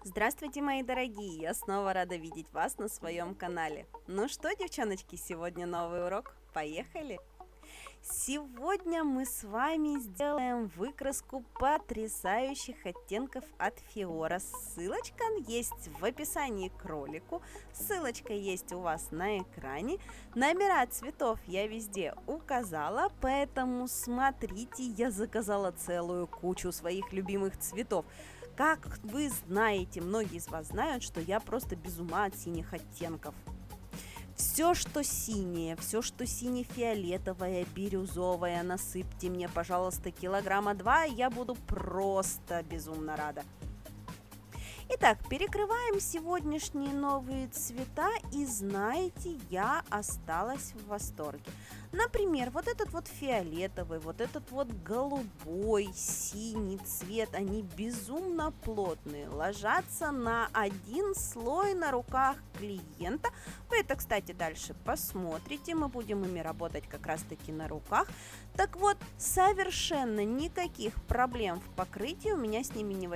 Здравствуйте, мои дорогие! Я снова рада видеть вас на своем канале. Ну что, девчоночки, сегодня новый урок? Поехали! Сегодня мы с вами сделаем выкраску потрясающих оттенков от Фиора. Ссылочка есть в описании к ролику, ссылочка есть у вас на экране. Номера цветов я везде указала, поэтому смотрите, я заказала целую кучу своих любимых цветов. Как вы знаете, многие из вас знают, что я просто без ума от синих оттенков. Все, что сине-фиолетовое, бирюзовое, насыпьте мне, пожалуйста, килограмма 2, я буду просто безумно рада. Итак, перекрываем сегодняшние новые цвета, и знаете, я осталась в восторге. Например, вот этот вот фиолетовый, вот этот вот голубой, синий цвет, они безумно плотные, ложатся на один слой на руках клиента. Вы это, кстати, дальше посмотрите, мы будем ими работать как раз-таки на руках. Так вот, совершенно никаких проблем в покрытии у меня с ними не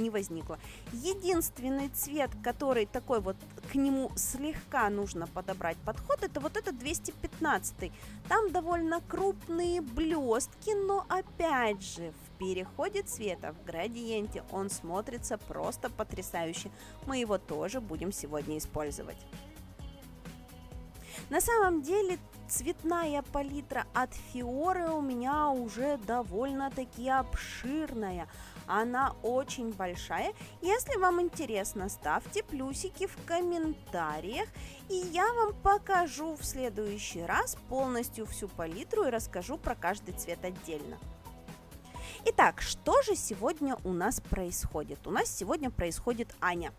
возникло. Единственный цвет, который такой вот, к нему слегка нужно подобрать подход, это вот этот 215. Там довольно крупные блестки, но опять же, в переходе цвета, в градиенте, он смотрится просто потрясающе. Мы его тоже будем сегодня использовать. На самом деле цветная палитра от Фиоры у меня уже довольно-таки обширная. Она очень большая. Если вам интересно, ставьте плюсики в комментариях, и я вам покажу в следующий раз полностью всю палитру и расскажу про каждый цвет отдельно. Итак, что же сегодня у нас происходит? У нас сегодня происходит Аня.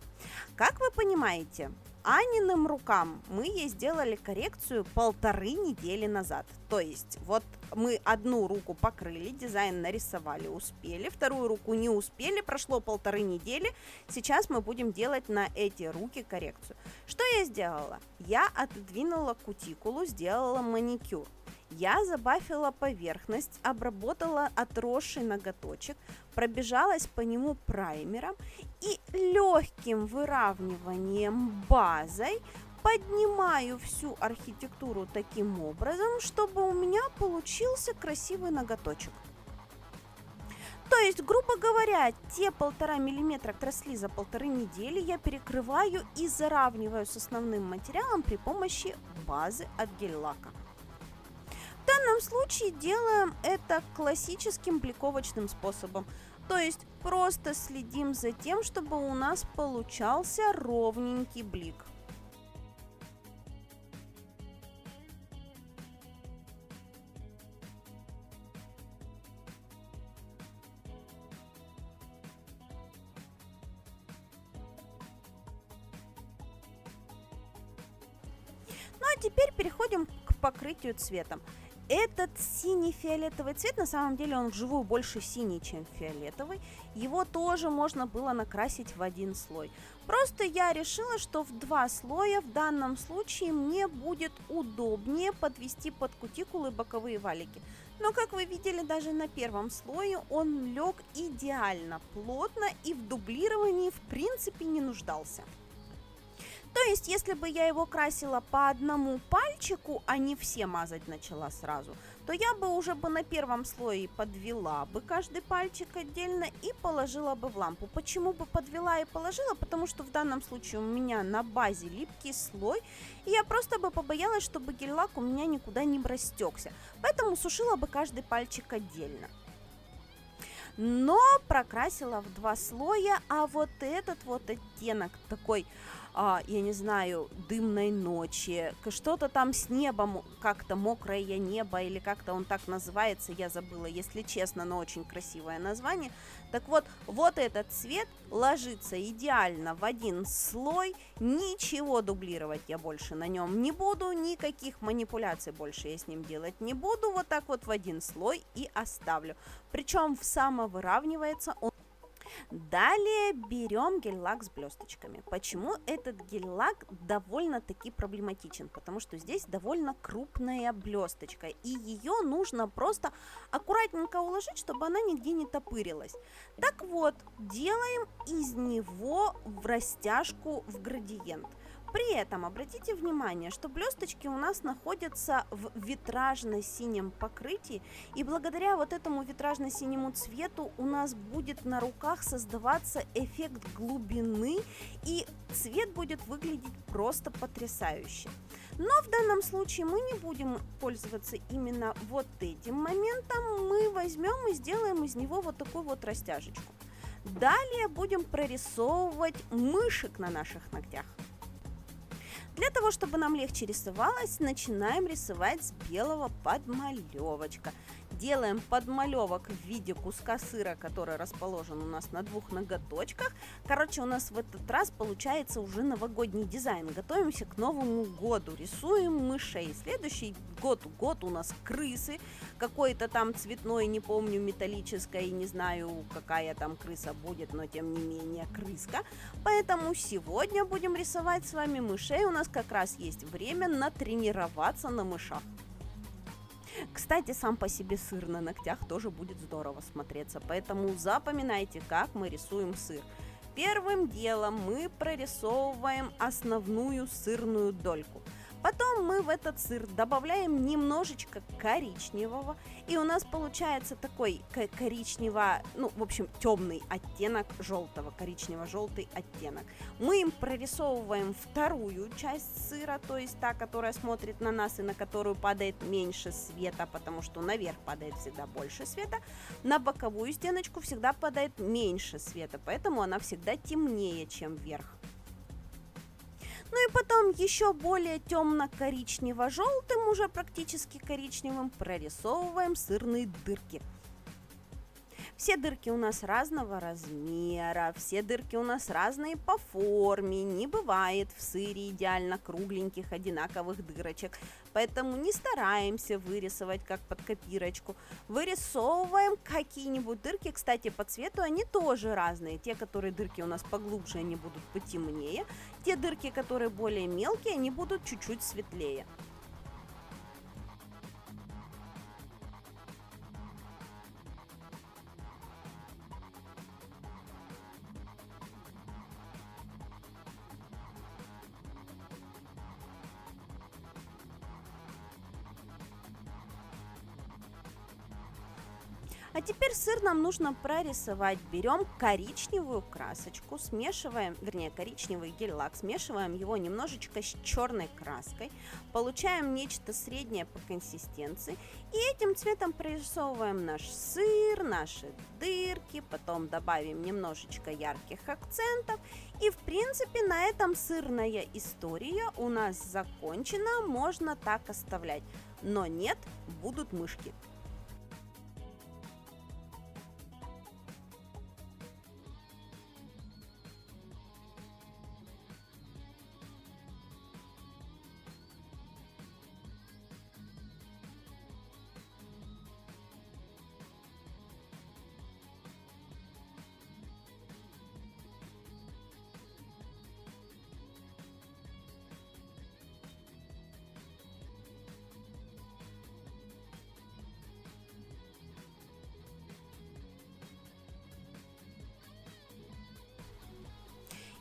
Как вы понимаете, Аниным рукам мы ей сделали коррекцию 1,5 недели назад. То есть вот мы одну руку покрыли, дизайн нарисовали, успели, вторую руку не успели, прошло 1,5 недели. Сейчас мы будем делать на эти руки коррекцию. Что я сделала? Я отодвинула кутикулу, сделала маникюр. Я забафила поверхность, обработала отросший ноготочек, пробежалась по нему праймером и легким выравниванием базой поднимаю всю архитектуру таким образом, чтобы у меня получился красивый ноготочек. То есть, грубо говоря, те 1,5 мм отросли за 1,5 недели, я перекрываю и заравниваю с основным материалом при помощи базы от гель-лака. В данном случае делаем это классическим бликовочным способом. То есть просто следим за тем, чтобы у нас получался ровненький блик. Ну а теперь переходим к покрытию цветом. Этот синий-фиолетовый цвет, на самом деле он вживую больше синий, чем фиолетовый. Его тоже можно было накрасить в один слой. Просто я решила, что в 2 слоя в данном случае мне будет удобнее подвести под кутикулы боковые валики. Но, как вы видели, даже на первом слое он лег идеально плотно и в дублировании в принципе не нуждался. То есть, если бы я его красила по одному пальчику, а не все мазать начала сразу, то я бы уже на первом слое подвела бы каждый пальчик отдельно и положила бы в лампу. Почему бы подвела и положила? Потому что в данном случае у меня на базе липкий слой, и я просто бы побоялась, чтобы гель-лак у меня никуда не растекся. Поэтому сушила бы каждый пальчик отдельно. Но прокрасила в 2 слоя, а вот этот вот оттенок такой, я не знаю, дымной ночи, что-то там с небом, как-то мокрое небо, или как-то он так называется, я забыла, если честно, но очень красивое название. Так вот, вот этот цвет ложится идеально в один слой, ничего дублировать я больше на нем не буду, никаких манипуляций больше я с ним делать не буду, вот так вот в один слой и оставлю. Причем самовыравнивается он. Далее берем гель-лак с блесточками. Почему этот гель-лак довольно-таки проблематичен? Потому что здесь довольно крупная блесточка, и ее нужно просто аккуратненько уложить, чтобы она нигде не топырилась. Так вот, делаем из него в растяжку в градиент. При этом обратите внимание, что блесточки у нас находятся в витражно-синем покрытии, и благодаря вот этому витражно-синему цвету у нас будет на руках создаваться эффект глубины, и цвет будет выглядеть просто потрясающе. Но в данном случае мы не будем пользоваться именно вот этим моментом, мы возьмем и сделаем из него вот такую вот растяжечку. Далее будем прорисовывать мышек на наших ногтях. Для того, чтобы нам легче рисовалось, начинаем рисовать с белого подмалевочка. Делаем подмалевок в виде куска сыра, который расположен у нас на двух ноготочках. Короче, у нас в этот раз получается уже новогодний дизайн. Готовимся к Новому году. Рисуем мышей. Следующий год у нас крысы. Какой-то там цветной, не помню, металлической, не знаю, какая там крыса будет, но тем не менее крыска. Поэтому сегодня будем рисовать с вами мышей. У нас как раз есть время натренироваться на мышах. Кстати, сам по себе сыр на ногтях тоже будет здорово смотреться, поэтому запоминайте, как мы рисуем сыр. Первым делом мы прорисовываем основную сырную дольку. Потом мы в этот сыр добавляем немножечко коричневого, и у нас получается такой темный оттенок желтого, коричнево-желтый оттенок. Мы им прорисовываем вторую часть сыра, то есть та, которая смотрит на нас и на которую падает меньше света, потому что наверх падает всегда больше света, на боковую стеночку всегда падает меньше света, поэтому она всегда темнее, чем вверх. Ну и потом еще более темно-коричнево-желтым, уже практически коричневым, прорисовываем сырные дырки. Все дырки у нас разного размера, все дырки у нас разные по форме, не бывает в сыре идеально кругленьких одинаковых дырочек, поэтому не стараемся вырисовать как под копирочку, вырисовываем какие-нибудь дырки, кстати, по цвету они тоже разные, те, которые дырки у нас поглубже, они будут потемнее, те дырки, которые более мелкие, они будут чуть-чуть светлее. А теперь сыр нам нужно прорисовать. Берем коричневую красочку, смешиваем, коричневый гель-лак, смешиваем его немножечко с черной краской, получаем нечто среднее по консистенции, и этим цветом прорисовываем наш сыр, наши дырки, потом добавим немножечко ярких акцентов, и в принципе на этом сырная история у нас закончена, можно так оставлять, но нет, будут мышки.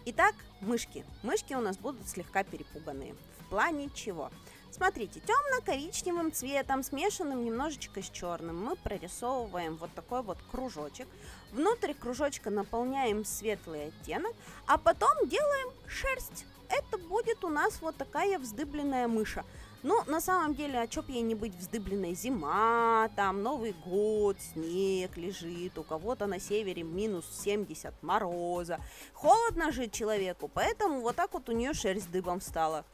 Итак, мышки. Мышки у нас будут слегка перепуганные. В плане чего? Смотрите, темно-коричневым цветом, смешанным немножечко с черным, мы прорисовываем вот такой вот кружочек. Внутрь кружочка наполняем светлый оттенок, а потом делаем шерсть. Это будет у нас вот такая вздыбленная мыша. Ну, на самом деле, а чё б ей не быть вздыбленной? Зима, там Новый год, снег лежит, у кого-то на севере минус 70 мороза. Холодно жить человеку, поэтому вот так вот у нее шерсть дыбом встала.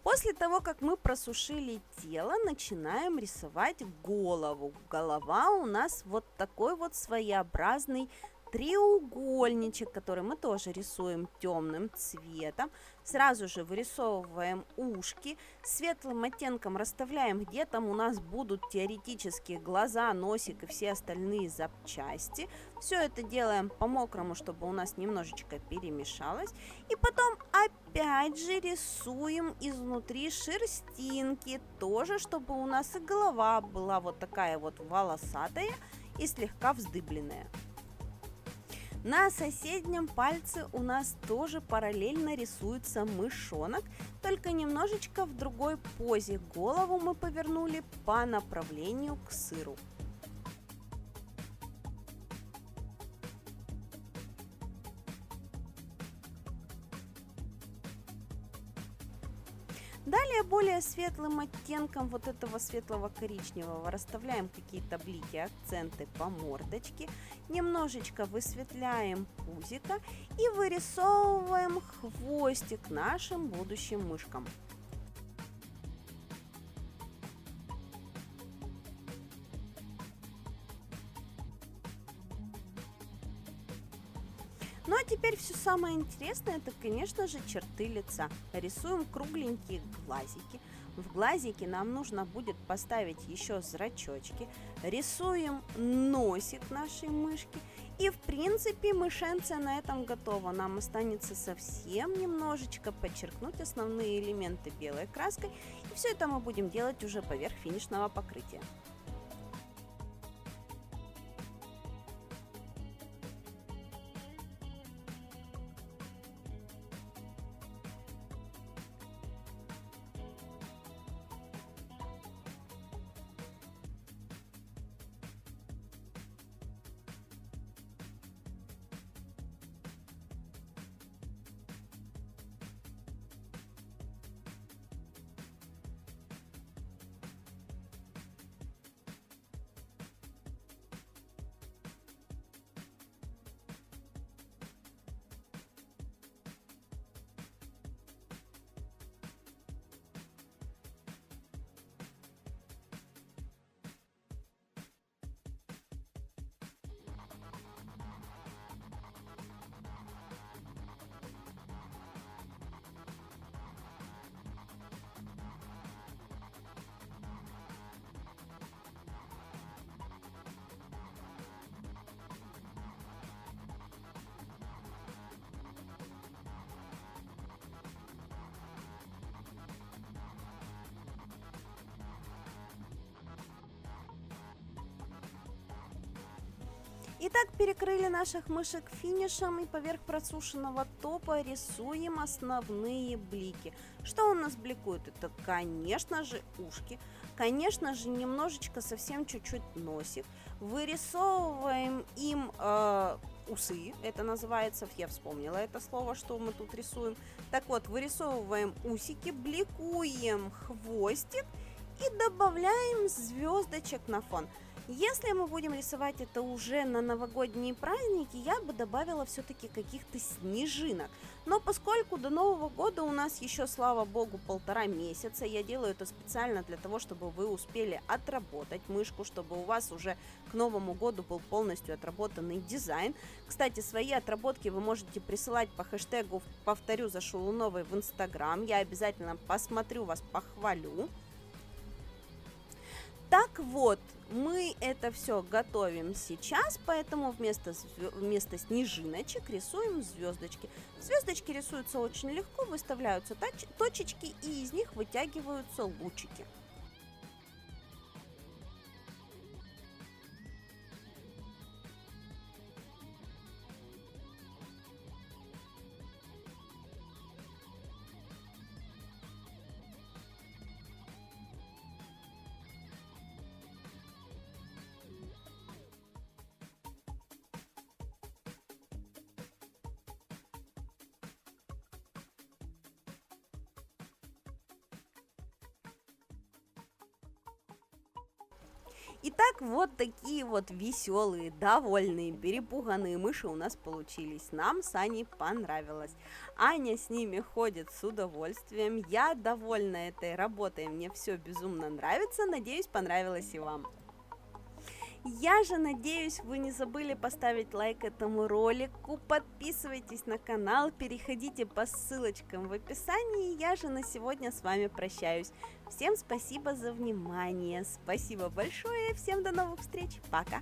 После того, как мы просушили тело, начинаем рисовать голову. Голова у нас вот такой вот своеобразный треугольничек, который мы тоже рисуем темным цветом. Сразу же вырисовываем ушки, светлым оттенком расставляем, где там у нас будут теоретически глаза, носик и все остальные запчасти. Все это делаем по-мокрому, чтобы у нас немножечко перемешалось. И потом опять же рисуем изнутри шерстинки, тоже, чтобы у нас и голова была вот такая вот волосатая и слегка вздыбленная. На соседнем пальце у нас тоже параллельно рисуется мышонок, только немножечко в другой позе. Голову мы повернули по направлению к сыру. Далее более светлым оттенком вот этого светлого коричневого расставляем какие-то блики, акценты по мордочке, немножечко высветляем пузико и вырисовываем хвостик нашим будущим мышкам. Ну а теперь все самое интересное, это, конечно же, черты лица. Рисуем кругленькие глазики. В глазики нам нужно будет поставить еще зрачочки. Рисуем носик нашей мышки. И, в принципе, мышенция на этом готова. Нам останется совсем немножечко подчеркнуть основные элементы белой краской. И все это мы будем делать уже поверх финишного покрытия. Итак, перекрыли наших мышек финишем и поверх просушенного топа рисуем основные блики. Что у нас бликует? Это, конечно же, ушки, конечно же, немножечко, совсем чуть-чуть носик. Вырисовываем им усы, это называется, я вспомнила это слово, что мы тут рисуем. Так вот, вырисовываем усики, бликуем хвостик и добавляем звездочек на фон. Если мы будем рисовать это уже на новогодние праздники, я бы добавила все-таки каких-то снежинок. Но поскольку до Нового года у нас еще, слава богу, 1,5 месяца, я делаю это специально для того, чтобы вы успели отработать мышку, чтобы у вас уже к Новому году был полностью отработанный дизайн. Кстати, свои отработки вы можете присылать по хэштегу, повторю, за Шалуновой в Инстаграм. Я обязательно посмотрю вас, похвалю. Так вот, мы это все готовим сейчас, поэтому вместо снежиночек рисуем звездочки. Звездочки рисуются очень легко, выставляются точечки и из них вытягиваются лучики. Итак, вот такие вот веселые, довольные, перепуганные мыши у нас получились. Нам с Аней понравилось. Аня с ними ходит с удовольствием. Я довольна этой работой, мне все безумно нравится. Надеюсь, понравилось и вам. Я же надеюсь, вы не забыли поставить лайк этому ролику, подписывайтесь на канал, переходите по ссылочкам в описании. Я же на сегодня с вами прощаюсь. Всем спасибо за внимание, спасибо большое, всем до новых встреч, пока!